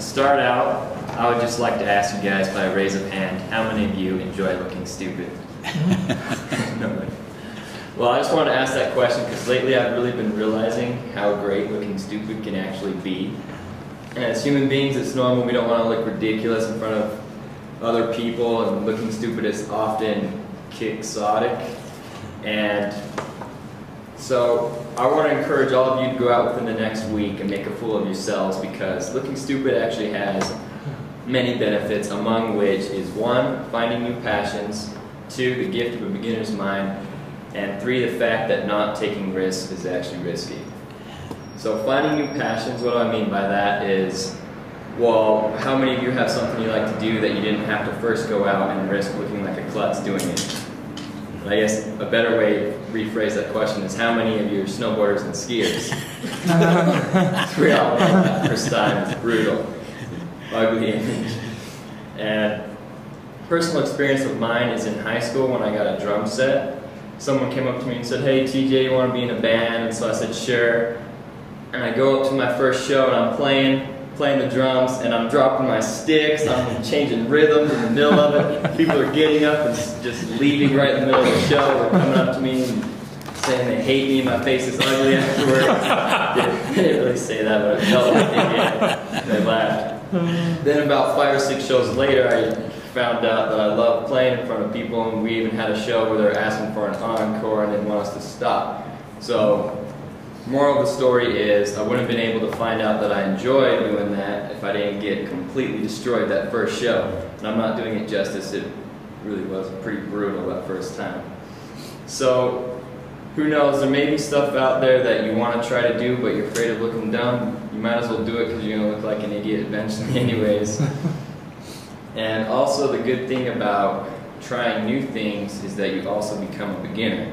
To start out, I would just like to ask you guys by a raise of hand, how many of you enjoy looking stupid? Nobody. Well, I just wanted to ask that question because lately I've really been realizing how great looking stupid can actually be. And as human beings, it's normal. We don't want to look ridiculous in front of other people, and looking stupid is often quixotic. And so I want to encourage all of you to go out within the next week and make a fool of yourselves, because looking stupid actually has many benefits, among which is 1, finding new passions, 2, the gift of a beginner's mind, and 3, the fact that not taking risks is actually risky. So finding new passions, what do I mean by that is, well, how many of you have something you like to do that you didn't have to first go out and risk looking like a klutz doing it? I guess a better way to rephrase that question is, how many of you are snowboarders and skiers? We all know that first time is brutal, ugly image. And personal experience of mine is in high school when I got a drum set. Someone came up to me and said, "Hey TJ, you want to be in a band?" And so I said, "Sure." And I go up to my first show and I'm playing the drums, and I'm dropping my sticks, I'm changing rhythms in the middle of it. People are getting up and just leaving right in the middle of the show. They're coming up to me and saying they hate me, my face is ugly afterwards. They didn't really say that, but I felt like they did. They laughed. Then about 5 or 6 shows later, I found out that I love playing in front of people, and we even had a show where they were asking for an encore and they want us to stop. So, moral of the story is, I wouldn't have been able to find out that I enjoyed doing that if I didn't get completely destroyed that first show. And I'm not doing it justice, it really was pretty brutal that first time. So, who knows, there may be stuff out there that you want to try to do, but you're afraid of looking dumb. You might as well do it because you're going to look like an idiot eventually anyways. And also the good thing about trying new things is that you also become a beginner.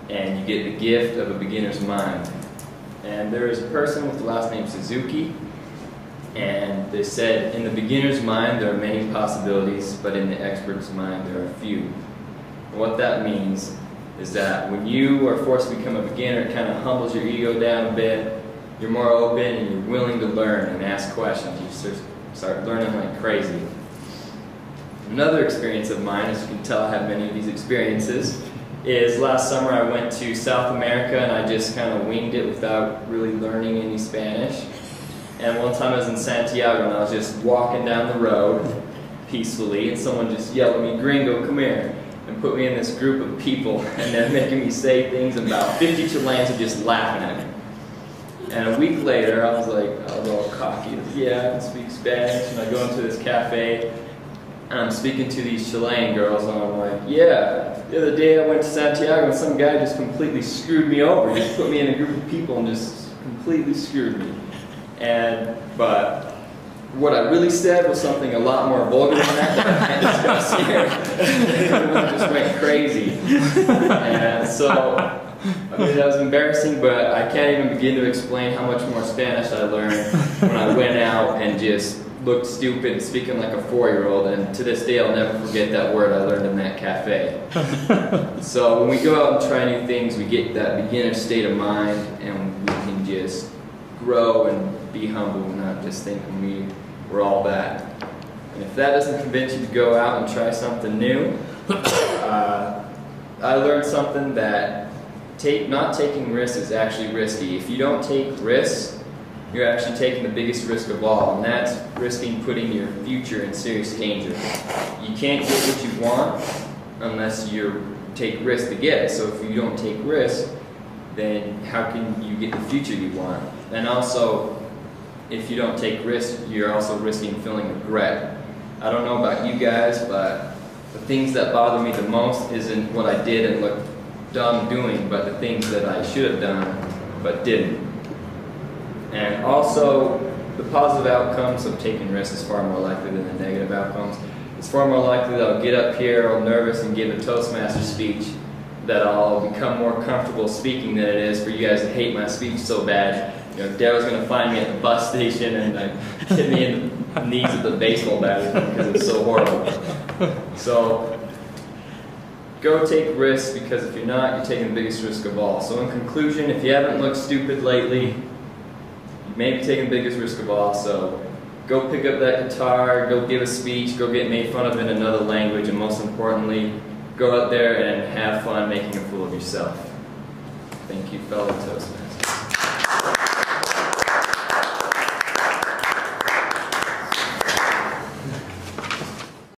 And you get the gift of a beginner's mind. And there is a person with the last name Suzuki, and they said, in the beginner's mind there are many possibilities, but in the expert's mind there are few. And what that means is that when you are forced to become a beginner, it kind of humbles your ego down a bit. You're more open and you're willing to learn and ask questions. You start learning like crazy. Another experience of mine, as you can tell I have many of these experiences, is last summer I went to South America and I just kind of winged it without really learning any Spanish. And one time I was in Santiago and I was just walking down the road peacefully, and someone just yelled at me, "Gringo, come here," and put me in this group of people, and they're making me say things, and about 50 Chileans are just laughing at me. And a week later I was all cocky, "Yeah, I can speak Spanish," and I go into this cafe and I'm speaking to these Chilean girls, and I'm like, "Yeah, the other day I went to Santiago and some guy just completely screwed me over. He just put me in a group of people and just completely screwed me." But what I really said was something a lot more vulgar than that I can't discuss here. Everyone just went crazy. And so, I mean, that was embarrassing, but I can't even begin to explain how much more Spanish I learned when I went out and just looked stupid speaking like a 4-year-old, and to this day I'll never forget that word I learned in that cafe. So when we go out and try new things, we get that beginner state of mind, and we can just grow and be humble and not just thinking we're all that. And if that doesn't convince you to go out and try something new, I learned something that not taking risks is actually risky. If you don't take risks, you're actually taking the biggest risk of all, and that's risking putting your future in serious danger. You can't get what you want unless you take risks to get it. So if you don't take risks, then how can you get the future you want? And also, if you don't take risks, you're also risking feeling regret. I don't know about you guys, but the things that bother me the most isn't what I did and looked dumb doing, but the things that I should have done but didn't. And also, the positive outcomes of taking risks is far more likely than the negative outcomes. It's far more likely that I'll get up here all nervous and give a toastmasters speech, that I'll become more comfortable speaking than it is for you guys to hate my speech so bad. You know, Daryl's going to find me at the bus station and hit me in the knees with a baseball bat because it's so horrible. So, go take risks, because if you're not, you're taking the biggest risk of all. So in conclusion, if you haven't looked stupid lately, you may be taking the biggest risk of all, so go pick up that guitar, go give a speech, go get made fun of in another language, and most importantly, go out there and have fun making a fool of yourself. Thank you, fellow Toastmasters.